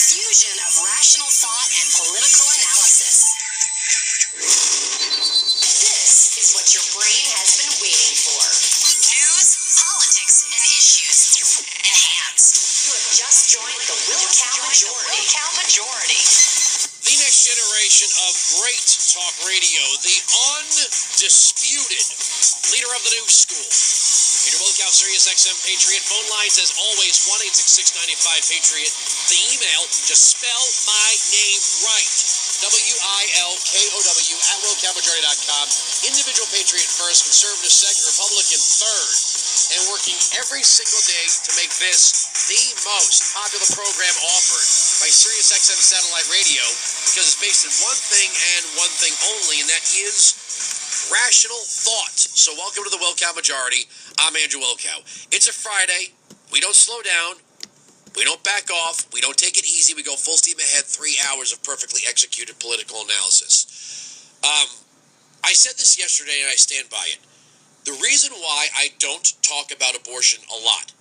fusion of rational thought and political analysis. This is what your brain has been waiting for. News, politics, and issues. Enhanced. You have just joined the Wilkow Majority. The next generation of great talk radio, the undisputed leader of the new school. Your Wilkow Sirius XM Patriot. Phone lines, as always, 1-866-95-PATRIOT. The email, just spell my name right. WILKOW at WilkowMajority.com. Individual Patriot first, conservative second, Republican third. And working every single day to make this the most popular program offered by Sirius XM Satellite Radio, because it's based on one thing and one thing only, and that is rational thought. So welcome to the Wilkow Majority. I'm Andrew Wilkow. It's a Friday. We don't slow down. We don't back off. We don't take it easy. We go full steam ahead. 3 hours of perfectly executed political analysis. I said this yesterday, and I stand by it. The reason why I don't talk about abortion a lot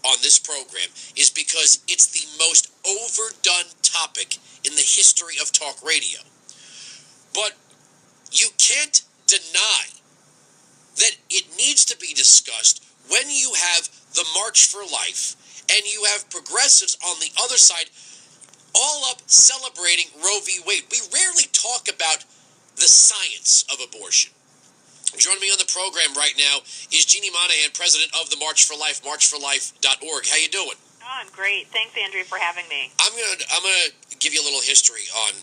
on this program is because it's the most overdone topic in the history of talk radio. But you can't deny that it needs to be discussed when you have the March for Life and you have progressives on the other side all up celebrating Roe v. Wade. We rarely talk about the science of abortion. Joining me on the program right now is Jeanne Monahan, president of the March for Life, marchforlife.org. How you doing? Oh, I'm great. Thanks, Andrew, for having me. I'm gonna give you a little history on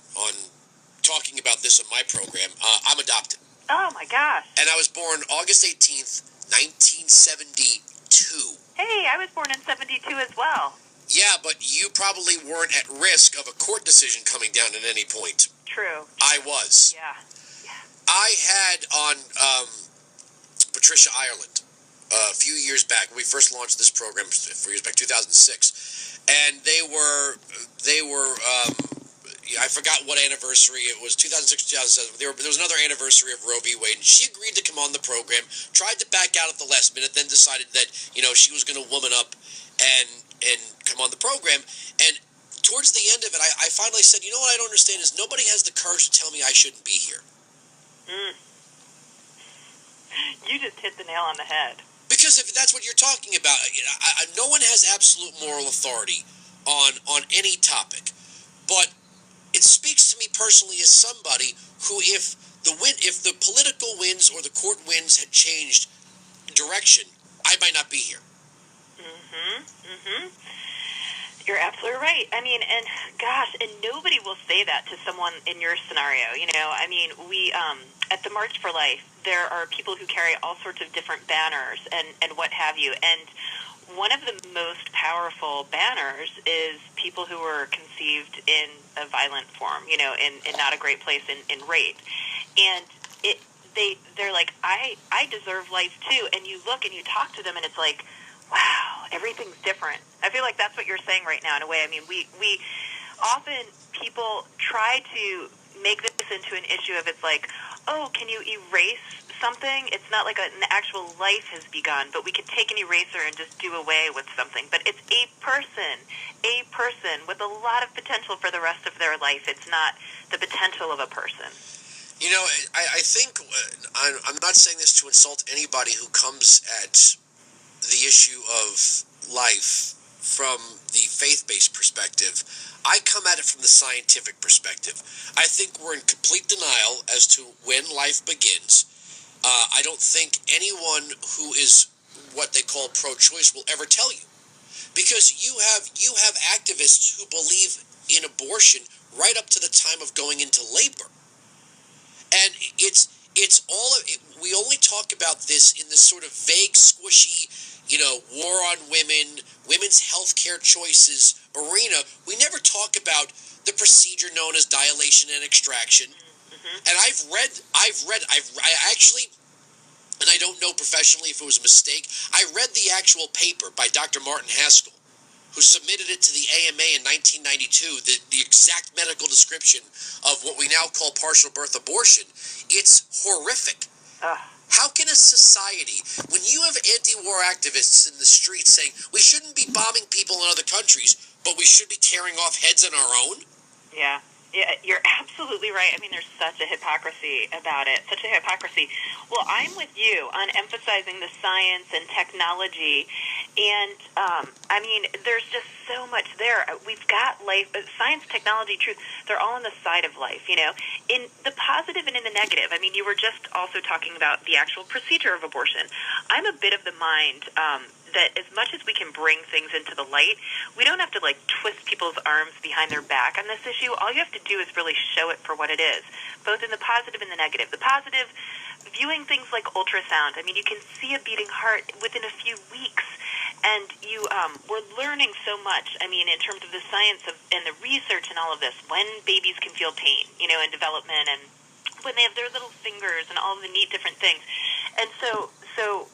talking about this on my program. I'm adopted. Oh, my gosh. And I was born August 18th, 1972. Hey, I was born in 72 as well. Yeah, but you probably weren't at risk of a court decision coming down at any point. True. I was. Yeah. I had on Patricia Ireland a few years back when we first launched this program, 4 years back, 2006, and they were I forgot what anniversary it was, 2006, 2007. There was another anniversary of Roe v. Wade, and she agreed to come on the program, tried to back out at the last minute, then decided that she was going to woman up and come on the program. And towards the end of it, I finally said, you know what I don't understand is nobody has the courage to tell me I shouldn't be here. You just hit the nail on the head. Because if that's what you're talking about, no one has absolute moral authority on any topic. But it speaks to me personally as somebody who, if the political winds or the court winds had changed direction, I might not be here. You're absolutely right. I mean, and gosh, and nobody will say that to someone in your scenario. I mean, we at the March for Life, there are people who carry all sorts of different banners and what have you. And one of the most powerful banners is people who were conceived in a violent form, in not a great place, in rape. And they're like, I deserve life too. And you look and you talk to them and it's like, wow, everything's different. I feel like that's what you're saying right now in a way. I mean, we often, people try to make this into an issue of it's like, oh, can you erase something? It's not like an actual life has begun, but we can take an eraser and just do away with something. But it's a person with a lot of potential for the rest of their life. It's not the potential of a person. I think, I'm not saying this to insult anybody who comes at the issue of life from the faith-based perspective. I come at it from the scientific perspective. I think we're in complete denial as to when life begins. I don't think anyone who is what they call pro-choice will ever tell you, because you have activists who believe in abortion right up to the time of going into labor, and it's all of it. We only talk about this in this sort of vague, squishy, war on women, women's healthcare choices arena. We never talk about the procedure known as dilation and extraction. And I actually, and I don't know professionally if it was a mistake, I read the actual paper by Dr. Martin Haskell, who submitted it to the AMA in 1992, the exact medical description of what we now call partial birth abortion. It's horrific. How can a society, when you have anti-war activists in the streets saying we shouldn't be bombing people in other countries, but we should be tearing off heads on our own? Yeah. Yeah, you're absolutely right. I mean, there's such a hypocrisy about it, such a hypocrisy. Well, I'm with you on emphasizing the science and technology, and I mean, there's just so much there. We've got life, science, technology, truth. They're all on the side of life, you know, in the positive and in the negative. I mean, you were just also talking about the actual procedure of abortion. I'm a bit of the mind that as much as we can bring things into the light, we don't have to like twist people's arms behind their back on this issue. All you have to do is really show it for what it is, both in the positive and the negative. The positive, viewing things like ultrasound. I mean, you can see a beating heart within a few weeks, and we're learning so much. I mean, in terms of the science of and the research and all of this, when babies can feel pain, you know, in development, and when they have their little fingers and all of the neat different things. And so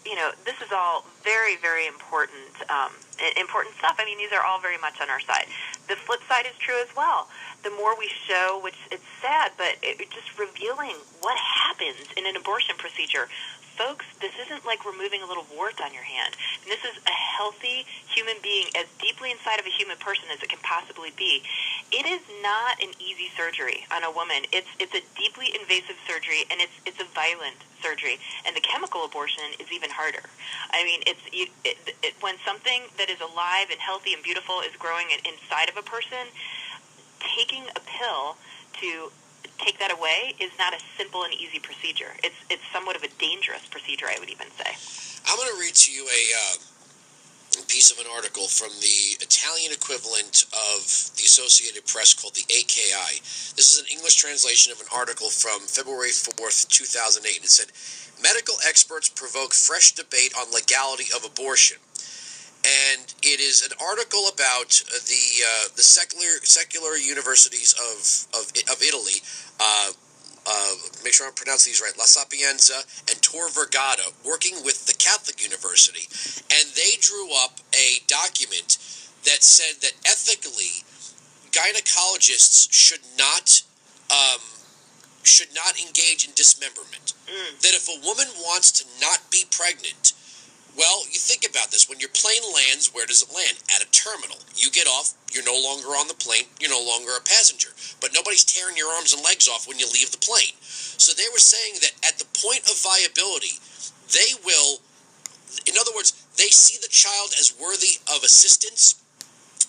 you know, this is all very, very important stuff. I mean, these are all very much on our side. The flip side is true as well. The more we show, which it's sad, but it's just revealing what happens in an abortion procedure. Folks, this isn't like removing a little wart on your hand. And this is a healthy human being, as deeply inside of a human person as it can possibly be. It is not an easy surgery on a woman. It's a deeply invasive surgery, and it's a violent surgery. And the chemical abortion is even harder. I mean, when something that is alive and healthy and beautiful is growing inside of a person, taking a pill to take that away is not a simple and easy procedure. It's somewhat of a dangerous procedure, I would even say. I'm going to read to you a piece of an article from the Italian equivalent of the Associated Press called the AKI. This is an English translation of an article from February 4th, 2008. It said, medical experts provoke fresh debate on legality of abortion. And it is an article about the secular universities of Italy. Make sure I'm pronouncing these right. La Sapienza and Tor Vergata, working with the Catholic University, and they drew up a document that said that ethically, gynecologists should not engage in dismemberment. That if a woman wants to not be pregnant, well, you think about this. When your plane lands, where does it land? At a terminal. You get off, you're no longer on the plane, you're no longer a passenger. But nobody's tearing your arms and legs off when you leave the plane. So they were saying that at the point of viability, they will, in other words, they see the child as worthy of assistance,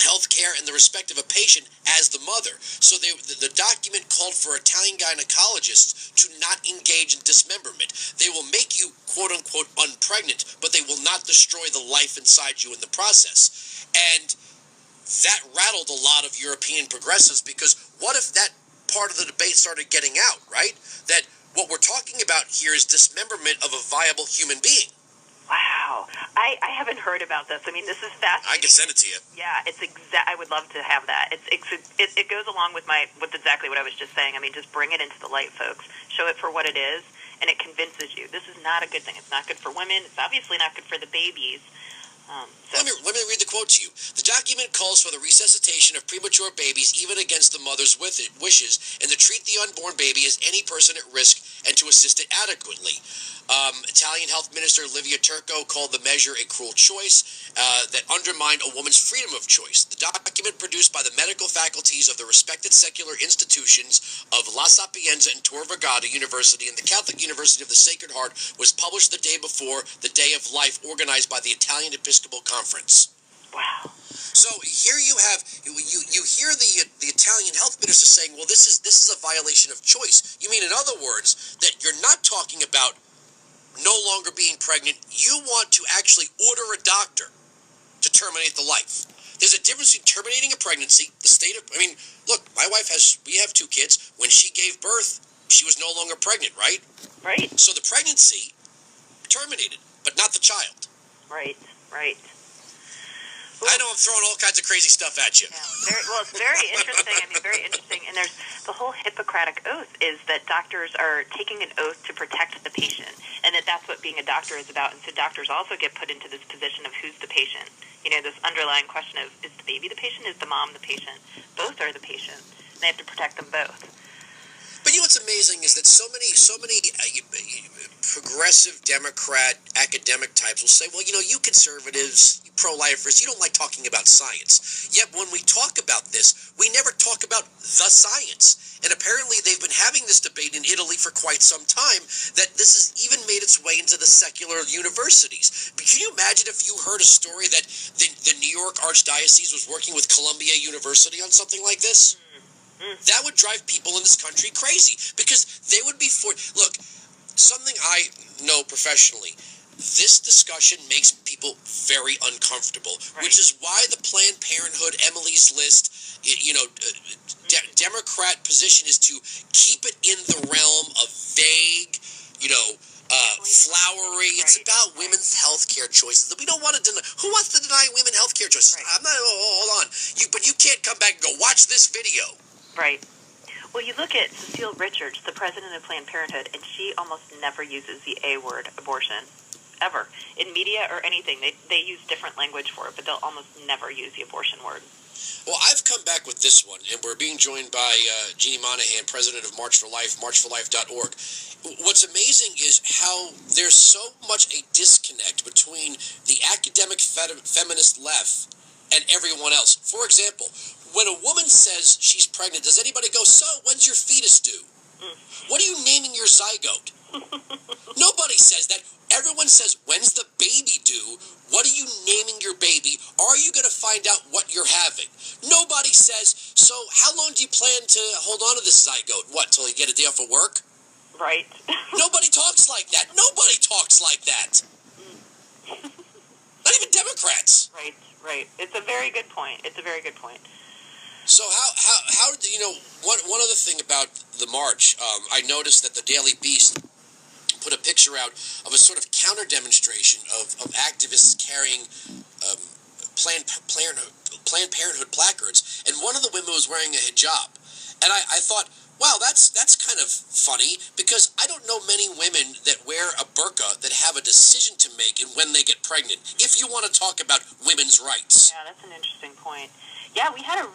health care, and the respect of a patient as the mother. So the document called for Italian gynecologists to not engage in dismemberment. They will make you, quote-unquote, unpregnant, but they will not destroy the life inside you in the process. And that rattled a lot of European progressives, because what if that part of the debate started getting out, right? That what we're talking about here is dismemberment of a viable human being. Wow. I haven't heard about this. I mean, this is fascinating. I can send it to you. Yeah, I would love to have that. It goes along with exactly what I was just saying. I mean, just bring it into the light, folks. Show it for what it is, and it convinces you. This is not a good thing. It's not good for women. It's obviously not good for the babies. Let me read the quote to you. The document calls for the resuscitation of premature babies even against the mother's wishes, and to treat the unborn baby as any person at risk and to assist it adequately. Italian Health Minister Livia Turco called the measure a cruel choice that undermined a woman's freedom of choice. The document, produced by the medical faculties of the respected secular institutions of La Sapienza and Tor Vergata University and the Catholic University of the Sacred Heart, was published the day before the Day of Life, organized by the Italian Episcopal Conference. Wow. So here you have you hear the Italian health minister saying, well, this is a violation of choice. You mean, in other words, that you're not talking about no longer being pregnant. You want to actually order a doctor to terminate the life. There's a difference between terminating a pregnancy, look, we have 2 kids. When she gave birth, she was no longer pregnant, right? Right. So the pregnancy terminated, but not the child. Right. I know I'm throwing all kinds of crazy stuff at you. Yeah, it's very interesting. I mean, very interesting. And there's the whole Hippocratic Oath is that doctors are taking an oath to protect the patient, and that's what being a doctor is about. And so doctors also get put into this position of who's the patient. You know, this underlying question of, is the baby the patient? Is the mom the patient? Both are the patient. And they have to protect them both. But you know what's amazing is that so many progressive Democrat academic types will say, well, you know, you conservatives, pro-lifers, you don't like talking about science. Yet when we talk about this, we never talk about the science. And apparently they've been having this debate in Italy for quite some time, that this has even made its way into the secular universities. But can you imagine if you heard a story that the New York Archdiocese was working with Columbia University on something like this? That would drive people in this country crazy, because they would be look, something I know professionally, this discussion makes people very uncomfortable, which is why the Planned Parenthood, Emily's List, Democrat position is to keep it in the realm of vague, flowery. It's about women's health care choices that we don't want to deny. Who wants to deny women health care choices? I'm not. Hold on. But you can't come back and go watch this video. Right. Well, you look at Cecile Richards, the president of Planned Parenthood, and she almost never uses the A word, abortion, ever. In media or anything, they use different language for it, but they'll almost never use the abortion word. Well, I've come back with this one, and we're being joined by Jeanne Monahan, president of March for Life, marchforlife.org. What's amazing is how there's so much a disconnect between the academic feminist left and everyone else. For example, when a woman says she's pregnant, does anybody go, so when's your fetus due? What are you naming your zygote? Nobody says that. Everyone says, when's the baby due? What are you naming your baby? Are you going to find out what you're having? Nobody says, so how long do you plan to hold on to this zygote? What, till you get a day off of work? Right. Nobody talks like that. Nobody talks like that. Not even Democrats. Right. It's a very good point. So how one other thing about the march, I noticed that the Daily Beast put a picture out of a sort of counter demonstration of activists carrying Planned Parenthood placards, and one of the women was wearing a hijab, and I thought, wow, that's kind of funny, because I don't know many women that wear a burqa that have a decision to make in when they get pregnant, if you want to talk about women's rights. Yeah, that's an interesting point. Yeah, we had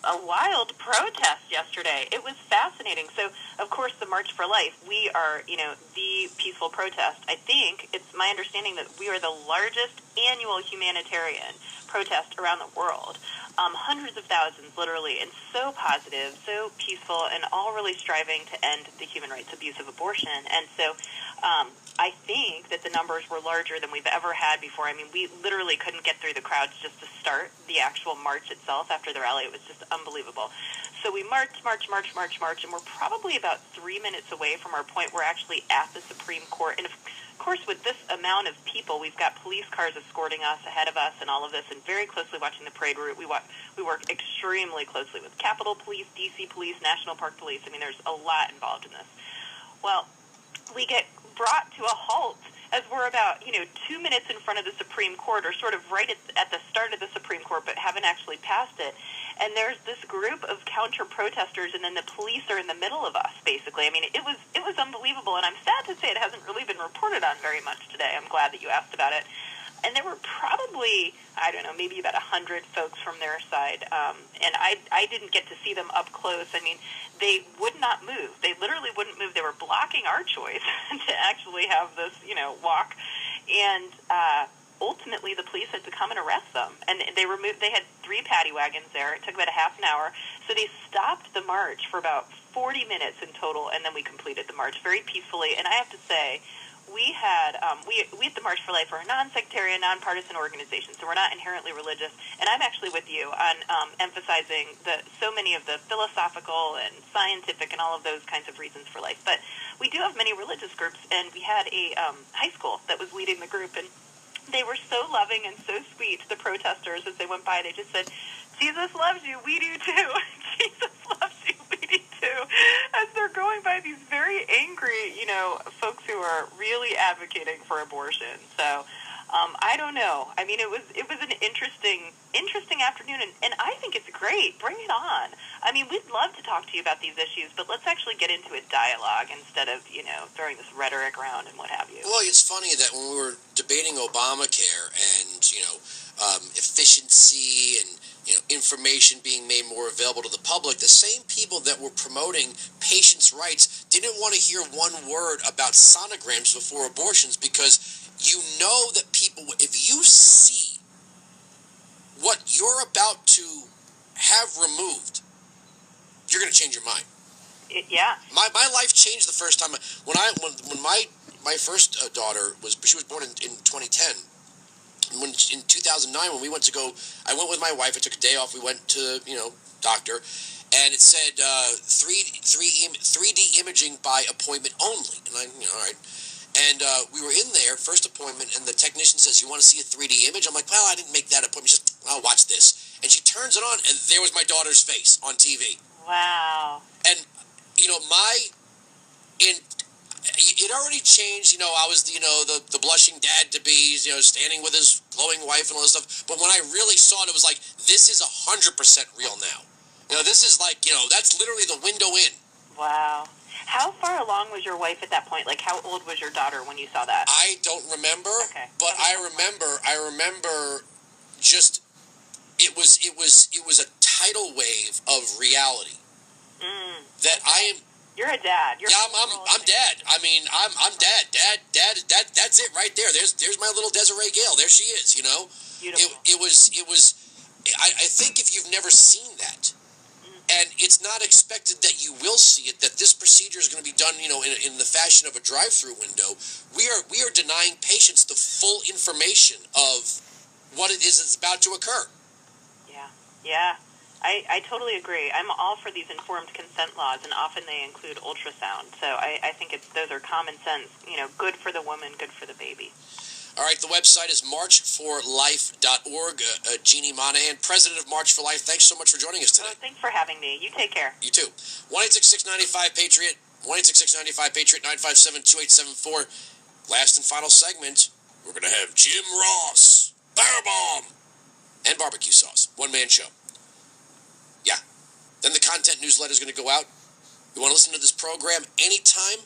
a wild protest yesterday. It was fascinating. So, of course, the March for Life, we are, the peaceful protest. I think it's my understanding that we are the largest annual humanitarian protest around the world. Hundreds of thousands, literally, and so positive, so peaceful, and all really striving to end the human rights abuse of abortion. And so I think that the numbers were larger than we've ever had before. I mean, we literally couldn't get through the crowds just to start the actual march itself after the rally. It was just unbelievable. So we march, and we're probably about 3 minutes away from our point. We're actually at the Supreme Court. And, of course, with this amount of people, we've got police cars escorting us, ahead of us, and all of this, and very closely watching the parade route. We work extremely closely with Capitol Police, D.C. Police, National Park Police. I mean, there's a lot involved in this. Well, we get brought to a halt as we're about, 2 minutes in front of the Supreme Court, or sort of right at the start of the Supreme Court, but haven't actually passed it. And there's this group of counter-protesters, and then the police are in the middle of us, basically. I mean, it was unbelievable, and I'm sad to say it hasn't really been reported on very much today. I'm glad that you asked about it. And there were probably, I don't know, maybe about 100 folks from their side, and I didn't get to see them up close. I mean, they would not move. They literally wouldn't move. They were blocking our choice to actually have this, walk. And ultimately, the police had to come and arrest them. And they had 3 paddy wagons there. It took about a half an hour. So they stopped the march for about 40 minutes in total, and then we completed the march very peacefully. And I have to say, we had we at the March for Life are a non-sectarian, non-partisan organization, so we're not inherently religious. And I'm actually with you on emphasizing so many of the philosophical and scientific and all of those kinds of reasons for life. But we do have many religious groups, and we had a high school that was leading the group, and they were so loving and so sweet to the protesters as they went by. They just said, "Jesus loves you, we do too." Jesus loves you, we do too. As they're going by these very angry, folks who are really advocating for abortion. So I don't know. I mean, it was an interesting afternoon, and I think it's great. Bring it on. I mean, we'd love to talk to you about these issues, but let's actually get into a dialogue instead of, throwing this rhetoric around and what have you. Well, it's funny that when we were debating Obamacare and, efficiency and, information being made more available to the public, the same people that were promoting patients' rights didn't want to hear one word about sonograms before abortions, because that people, if you see what you're about to have removed, you're going to change your mind. Yeah. My life changed the first time when my first daughter she was born in 2010. When in 2009 when we went to go, I went with my wife. I took a day off. We went to doctor, and it said 3D imaging by appointment only. And all right. And we were in there, first appointment, and the technician says, "You want to see a 3D image?" I'm like, "Well, I didn't make that appointment." She says, "I'll watch this." And she turns it on, and there was my daughter's face on TV. Wow. And it already changed. I was the blushing dad to be, standing with his glowing wife and all this stuff. But when I really saw it, it was like, this is 100% real now. This is like, that's literally the window in. Wow. How far along was your wife at that point? Like, how old was your daughter when you saw that? I don't remember. Okay. But I remember just it was a tidal wave of reality. That I am. You're a dad. I'm dad. I mean, I'm dad. Dad. That's it right there. There's my little Desiree Gale. There she is. Beautiful. It was. I think if you've never seen that, and it's not expected that you will see it, that this procedure is going to be done, in the fashion of a drive-through window. We are denying patients the full information of what it is that's about to occur. Yeah. I totally agree. I'm all for these informed consent laws, and often they include ultrasound. So I think those are common sense. Good for the woman, good for the baby. All right, the website is marchforlife.org. Jeanne Monahan, president of March for Life, thanks so much for joining us today. Oh, thanks for having me. You take care. You too. 1-866-95-PATRIOT, 1-866-95-PATRIOT, 957-2874. Last and final segment, we're going to have Jim Ross, Firebomb, and barbecue sauce. One-man show. Yeah. Then the content newsletter is going to go out. You want to listen to this program anytime?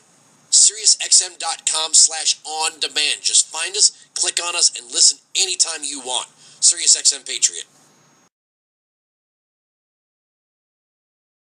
SiriusXM.com/on-demand. Just find us, click on us, and listen anytime you want. SiriusXM Patriot.